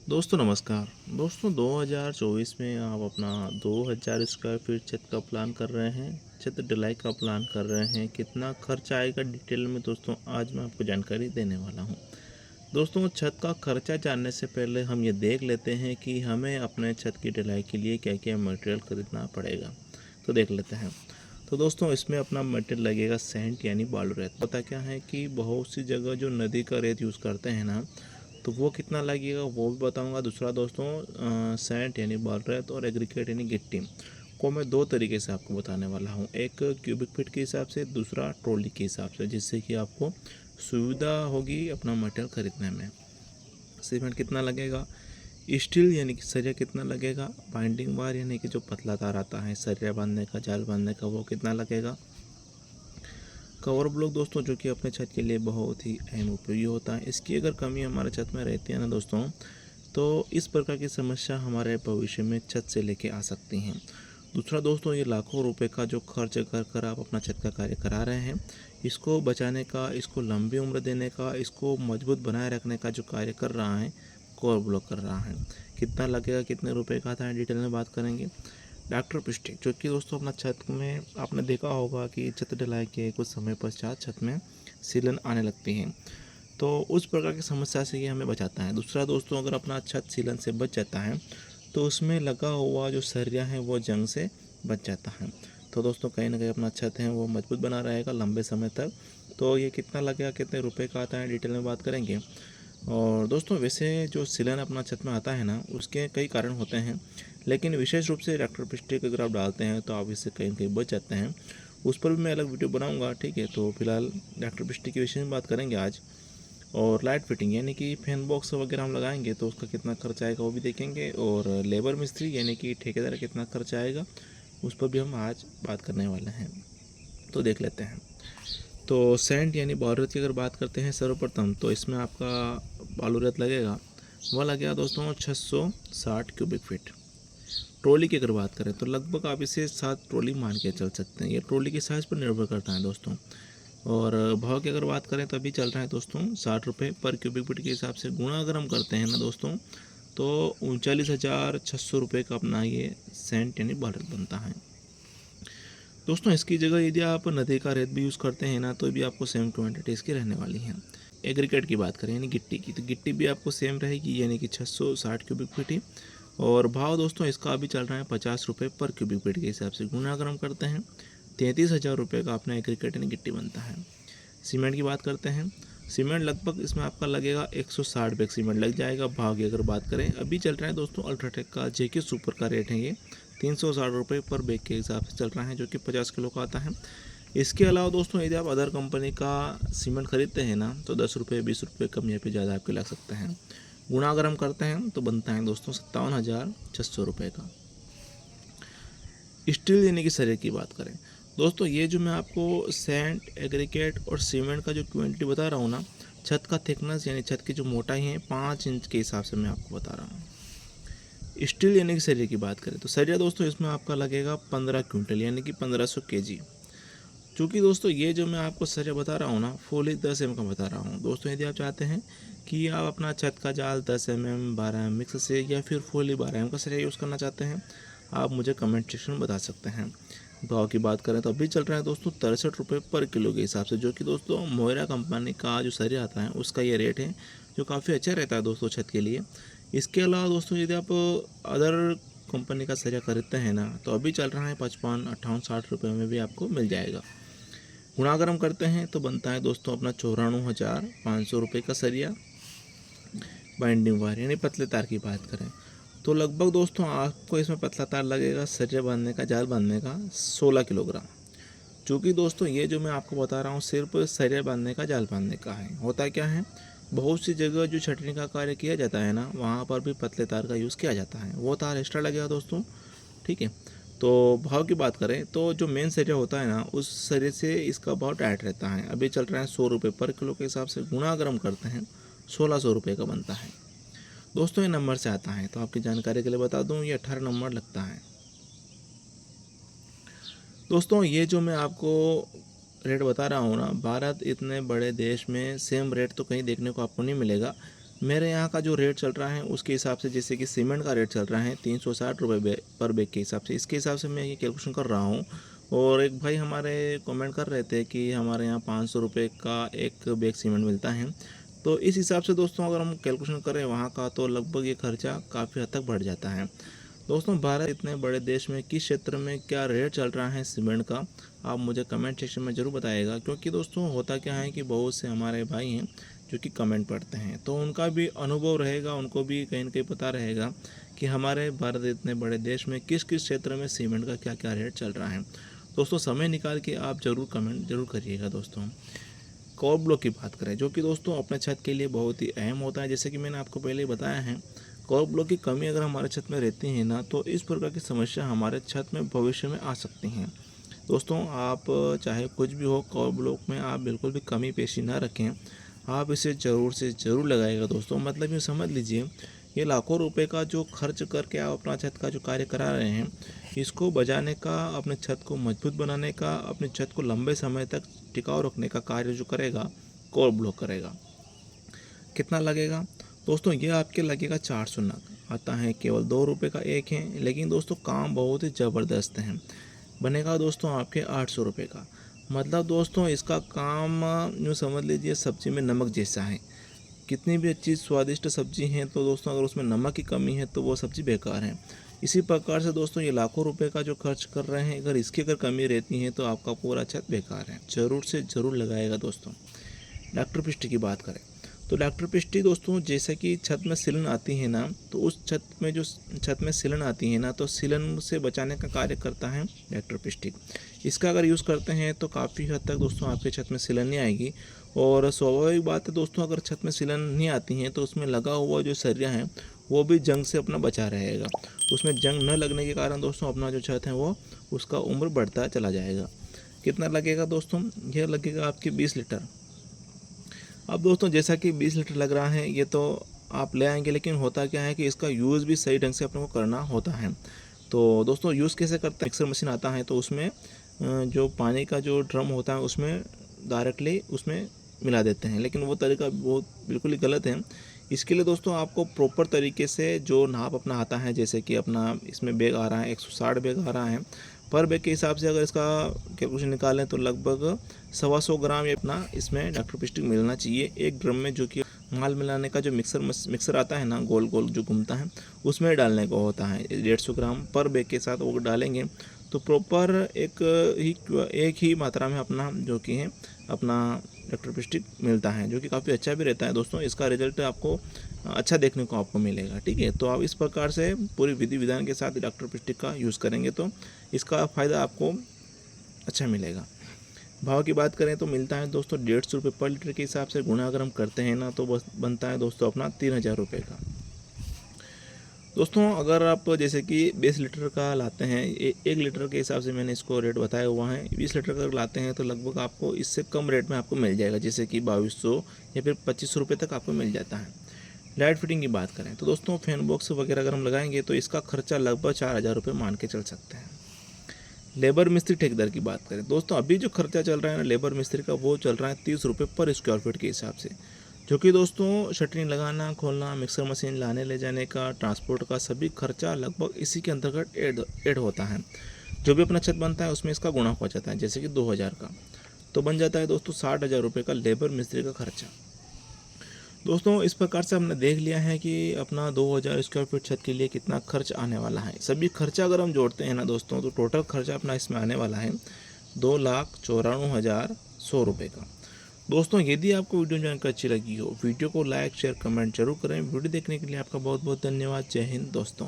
दोस्तों नमस्कार। दोस्तों 2024 में आप अपना 2000 स्क्वायर फीट छत का प्लान कर रहे हैं, छत ढलाई का प्लान कर रहे हैं, कितना खर्च आएगा डिटेल में दोस्तों आज मैं आपको जानकारी देने वाला हूं। दोस्तों छत का खर्चा जानने से पहले हम ये देख लेते हैं कि हमें अपने छत की ढलाई के लिए क्या क्या मटेरियल खरीदना पड़ेगा। तो देख लेते हैं। तो दोस्तों इसमें अपना मटेरियल लगेगा सेंट यानी बालू रेत। पता क्या है कि बहुत सी जगह जो नदी का रेत यूज़ करते हैं ना, तो वो कितना लगेगा वो भी बताऊंगा। दूसरा दोस्तों सैंड यानी बाल रेत और एग्रीकेट यानी गिट्टी को मैं दो तरीके से आपको बताने वाला हूँ, एक क्यूबिक फीट के हिसाब से, दूसरा ट्रॉली के हिसाब से, जिससे कि आपको सुविधा होगी अपना मटेरियल खरीदने में। सीमेंट कितना लगेगा, स्टील यानी कि सरिया कितना लगेगा, बाइंडिंग वायर यानी कि जो पतला तार आता है सरिया बांधने का, जाल बांधने का, वो कितना लगेगा। कवर ब्लॉक दोस्तों जो कि अपने छत के लिए बहुत ही अहम उपयोगी होता है। इसकी अगर कमी हमारे छत में रहती है ना दोस्तों, तो इस प्रकार की समस्या हमारे भविष्य में छत से लेके आ सकती हैं। दूसरा दोस्तों, ये लाखों रुपए का जो खर्च कर कर आप अपना छत का कार्य करा रहे हैं, इसको बचाने का, इसको लंबी उम्र देने का, इसको मजबूत बनाए रखने का जो कार्य कर रहा है, कवर ब्लॉक कर रहा है। कितना लगेगा, कितने रुपए का आता है, डिटेल में बात करेंगे। डॉक्टर पिस्टिक जो कि दोस्तों अपना छत में आपने देखा होगा कि छत ढलाई के कुछ समय पश्चात छत में सीलन आने लगती हैं, तो उस प्रकार की समस्या से ये हमें बचाता है। दूसरा दोस्तों, अगर अपना छत सीलन से बच जाता है तो उसमें लगा हुआ जो सरिया है वो जंग से बच जाता है। तो दोस्तों कहीं ना कहीं अपना छत है वो मजबूत बना रहेगा लंबे समय तक। तो ये कितना लगेगा, कितने रुपए का आता है, डिटेल में बात करेंगे। और दोस्तों वैसे जो सिलन अपना छत में आता है ना, उसके कई कारण होते हैं, लेकिन विशेष रूप से डॉक्टर पिस्टिक अगर आप डालते हैं तो आप इससे कहीं ना कहीं बच जाते हैं। उस पर भी मैं अलग वीडियो बनाऊंगा, ठीक है। तो फिलहाल डॉक्टर पिस्टिक के विषय में बात करेंगे आज। और लाइट फिटिंग यानी कि फैन बॉक्स वगैरह हम लगाएंगे तो उसका कितना खर्च आएगा वो भी देखेंगे। और लेबर मिस्त्री यानी कि ठेकेदार कितना खर्च आएगा उस पर भी हम आज बात करने वाले हैं। तो देख लेते हैं। तो सेंट यानी बालू रेत की अगर बात करते हैं सर्वप्रथम, तो इसमें आपका बालू रेत लगेगा, वह लगेगा दोस्तों 660 क्यूबिक फीट। ट्रॉली की अगर बात करें तो लगभग आप इसे 7 ट्रॉली मान के चल सकते हैं। ये ट्रॉली के साइज़ पर निर्भर करता है दोस्तों। और भाव की अगर बात करें तो अभी चल रहा है दोस्तों 60 रुपये पर क्यूबिक फीट के हिसाब से। गुणा अगर हम करते हैं ना दोस्तों, तो 39,600 रुपये का अपना ये सेंट यानी बालू रेत बनता है। दोस्तों इसकी जगह यदि आप नदी का रेत भी यूज़ करते हैं ना, तो भी आपको सेम क्वान्टिटीज़ की रहने वाली हैं। एग्रीकेट की बात करें यानी गिट्टी की, तो गिट्टी भी आपको सेम रहेगी यानी कि 660 क्यूबिक फीट ही। और भाव दोस्तों इसका अभी चल रहा है 50 रुपये पर क्यूबिक फीट के हिसाब से। गुना अगर हम करते हैं 33,000 रुपये का अपना एग्रीकेट यानी गिट्टी बनता है। सीमेंट की बात करते हैं, सीमेंट लगभग इसमें आपका लगेगा 160 बैग सीमेंट लग जाएगा। भाव की अगर बात करें, अभी चल रहा है दोस्तों अल्ट्राटेक का जेके सुपर का रेट है ये 360 रुपये पर बैग के हिसाब से चल रहा है, जो कि 50 किलो का आता है। इसके अलावा दोस्तों यदि आप अदर कंपनी का सीमेंट खरीदते हैं ना, तो 10 रुपये 20 रुपये कम या फिर ज़्यादा आपके लग सकते हैं। गुणा अगर हम करते हैं तो बनता है दोस्तों 57,600 रुपये का। स्टील यानी कि सरिया की बात करें दोस्तों, ये जो मैं आपको सैंड, एग्रीकेट और सीमेंट का जो क्वांटिटी बता रहा हूँ ना, छत का थिकनेस यानी छत की जो मोटाई है 5 इंच के हिसाब से मैं आपको बता रहा हूँ। स्टील यानी कि सरिया की बात करें तो सरिया दोस्तों इसमें आपका लगेगा 15 क्विंटल यानी कि 1500 केजी। चूँकि दोस्तों ये जो मैं आपको सरिया बता रहा हूँ ना, फुल 10 mm का बता रहा हूँ। दोस्तों यदि आप चाहते हैं कि आप अपना छत का जाल 10 mm 12 mm मिक्स से या फिर फुल 12 mm का सरिया यूज़ करना चाहते हैं, आप मुझे कमेंट सेक्शन में बता सकते हैं। भाव की बात करें तो अभी चल रहा है दोस्तों 63 रुपये पर किलो के हिसाब से, जो कि दोस्तों मोयरा कंपनी का जो सरिया आता है उसका ये रेट है, जो काफ़ी अच्छा रहता है दोस्तों छत के लिए। इसके अलावा दोस्तों यदि आप अदर कंपनी का सरिया खरीदते हैं ना, तो अभी चल रहा है 55, 58, 60 रुपये में भी आपको मिल जाएगा। गुणा अगर हम करते हैं तो बनता है दोस्तों अपना 94,500 रुपये का सरिया। बाइंडिंग वायर यानी पतले तार की बात करें तो लगभग दोस्तों आपको इसमें पतला तार लगेगा सरिया बांधने का, जाल बांधने का 16 किलोग्राम। चूँकि दोस्तों ये जो मैं आपको बता रहा हूँ सिर्फ सरिया बांधने का, जाल बांधने का है। होता क्या है, बहुत सी जगह जो छटनी का कार्य किया जाता है ना, वहाँ पर भी पतले तार का यूज़ किया जाता है, वो तार एक्स्ट्रा लगेगा दोस्तों, ठीक है। तो भाव की बात करें तो जो मेन सरिया होता है ना, उस सरिये से इसका भाव टाइट रहता है। अभी चल रहा है 100 रुपये पर किलो के हिसाब से। गुणा अगर हम करते हैं 1600 रुपये का बनता है दोस्तों। ये नंबर से आता है, तो आपकी जानकारी के लिए बता दूं ये 18 नंबर लगता है दोस्तों। ये जो मैं आपको रेट बता रहा हूँ ना, भारत इतने बड़े देश में सेम रेट तो कहीं देखने को आपको नहीं मिलेगा। मेरे यहाँ का जो रेट चल रहा है उसके हिसाब से, जैसे कि सीमेंट का रेट चल रहा है 360 रुपये पर बैग के हिसाब से, इसके हिसाब से मैं ये कैलकुलेशन कर रहा हूँ। और एक भाई हमारे कमेंट कर रहे थे कि हमारे यहाँ 500 रुपये का एक बैग सीमेंट मिलता है। तो इस हिसाब से दोस्तों अगर हम कैलकुलेशन करें वहाँ का, तो लगभग ये खर्चा काफ़ी हद तक बढ़ जाता है। दोस्तों भारत इतने बड़े देश में किस क्षेत्र में क्या रेट चल रहा है सीमेंट का, आप मुझे कमेंट सेक्शन में ज़रूर बताइएगा। क्योंकि दोस्तों होता क्या है कि बहुत से हमारे भाई हैं जो कि कमेंट पढ़ते हैं, तो उनका भी अनुभव रहेगा, उनको भी कहीं ना कहीं पता रहेगा कि हमारे भारत इतने बड़े देश में किस किस क्षेत्र में सीमेंट का क्या क्या रेट चल रहा है। दोस्तों समय निकाल के आप ज़रूर कमेंट ज़रूर करिएगा। दोस्तों कोर ब्लॉक की बात करें, जो कि दोस्तों अपने छत के लिए बहुत ही अहम होता है। जैसे कि मैंने आपको पहले ही बताया है, कोर ब्लॉक की कमी अगर हमारे छत में रहती है ना, तो इस प्रकार की समस्या हमारे छत में भविष्य में आ सकती हैं। दोस्तों आप चाहे कुछ भी हो, कोर ब्लॉक में आप बिल्कुल भी कमी पेशी ना रखें, आप इसे ज़रूर से ज़रूर लगाइएगा। दोस्तों मतलब ये समझ लीजिए, ये लाखों रुपए का जो खर्च करके आप अपना छत का जो कार्य करा रहे हैं, इसको बचाने का, अपने छत को मजबूत बनाने का, अपनी छत को लंबे समय तक टिकाऊ रखने का कार्य जो करेगा, कोर ब्लॉक करेगा। कितना लगेगा दोस्तों? ये आपके लगेगा 400 नग, आता है केवल 2 रुपये का एक है, लेकिन दोस्तों काम बहुत ही ज़बरदस्त है। बनेगा दोस्तों आपके 800 रुपये का। मतलब दोस्तों इसका काम यूँ समझ लीजिए सब्ज़ी में नमक जैसा है। कितनी भी अच्छी स्वादिष्ट सब्ज़ी है, तो दोस्तों अगर उसमें नमक की कमी है तो वो सब्ज़ी बेकार है। इसी प्रकार से दोस्तों ये लाखों रुपए का जो खर्च कर रहे हैं, अगर इसकी अगर कमी रहती है तो आपका पूरा छत बेकार है। ज़रूर से ज़रूर लगाएगा। दोस्तों डॉक्टर पिष्टी की बात करें, तो डॉक्टर पिष्टी दोस्तों जैसे कि छत में सिलन आती है ना, तो उस छत में सिलन आती है ना, तो सिलन से बचाने का कार्य करता है डॉक्टर पिष्टी। इसका अगर यूज़ करते हैं तो काफ़ी हद तक दोस्तों आपके छत में सिलन नहीं आएगी। और स्वाभाविक बात है दोस्तों, अगर छत में सिलन नहीं आती हैं तो उसमें लगा हुआ जो सरिया है वो भी जंग से अपना बचा रहेगा। उसमें जंग न लगने के कारण दोस्तों अपना जो छत है वो उसका उम्र बढ़ता चला जाएगा। कितना लगेगा दोस्तों? यह लगेगा आपके 20 लीटर। अब दोस्तों जैसा कि 20 लीटर लग रहा है, ये तो आप ले आएंगे, लेकिन होता क्या है कि इसका यूज़ भी सही ढंग से अपने को करना होता है। तो दोस्तों यूज़ कैसे करते हैं? मिक्सर मशीन आता है, तो उसमें जो पानी का जो ड्रम होता है उसमें डायरेक्टली उसमें मिला देते हैं, लेकिन वो तरीका बहुत बिल्कुल ही गलत है। इसके लिए दोस्तों आपको प्रॉपर तरीके से जो नाप अपना आता है, जैसे कि अपना इसमें बैग आ रहा है 160 बैग आ रहा है, पर बैग के हिसाब से अगर इसका कैलकुलेशन निकालें तो लगभग 125 ग्राम ये अपना इसमें डॉक्टर पिस्टिक मिलना चाहिए एक ड्रम में। जो कि माल मिलाने का जो मिक्सर आता है ना, गोल गोल जो घूमता है, उसमें डालने को होता है 150 ग्राम पर बैग के साथ वो डालेंगे तो प्रॉपर एक ही मात्रा में अपना जो कि है अपना डॉक्टर पिस्टिक मिलता है, जो कि काफ़ी अच्छा भी रहता है। दोस्तों इसका रिजल्ट आपको अच्छा देखने को आपको मिलेगा। ठीक है, तो आप इस प्रकार से पूरी विधि विधान के साथ डॉक्टर पिस्टिक का यूज़ करेंगे तो इसका फ़ायदा आपको अच्छा मिलेगा। भाव की बात करें तो मिलता है दोस्तों 150 रुपये पर लीटर के हिसाब से, गुणा अगर हम करते हैं ना तो बस बनता है दोस्तों अपना 3000 रुपये का। दोस्तों अगर आप जैसे कि 20 लीटर का लाते हैं, 1 लीटर के हिसाब से मैंने इसको रेट बताया हुआ है, 20 लीटर का लाते हैं तो लगभग आपको इससे कम रेट में आपको मिल जाएगा, जैसे कि 2200 या फिर 2500 रुपये तक आपको मिल जाता है। लाइट फिटिंग की बात करें तो दोस्तों फैन बॉक्स वगैरह अगर हम लगाएंगे तो इसका खर्चा लगभग 4000 रुपये मान के चल सकते हैं। लेबर मिस्त्री ठेकेदार की बात करें दोस्तों, अभी जो खर्चा चल रहा है ना लेबर मिस्त्री का, वो चल रहा है 30 रुपये पर स्क्वायर फीट के हिसाब से, जो कि दोस्तों शटरिंग लगाना, खोलना, मिक्सर मशीन लाने ले जाने का, ट्रांसपोर्ट का सभी खर्चा लगभग इसी के अंतर्गत ऐड होता है। जो भी अपना छत बनता है उसमें इसका गुणा हो जाता है, जैसे कि 2000 का, तो बन जाता है दोस्तों 60,000 रुपये का लेबर मिस्त्री का खर्चा। दोस्तों इस प्रकार से हमने देख लिया है कि अपना 2000 स्क्वायर फीट छत के लिए कितना खर्च आने वाला है। सभी खर्चा अगर हम जोड़ते हैं ना दोस्तों, तो टोटल खर्चा अपना इसमें आने वाला है 2,94,100 रुपये का। दोस्तों यदि आपको वीडियो जानकारी अच्छी लगी हो, वीडियो को लाइक शेयर कमेंट जरूर करें। वीडियो देखने के लिए आपका बहुत बहुत धन्यवाद। जय हिंद दोस्तों।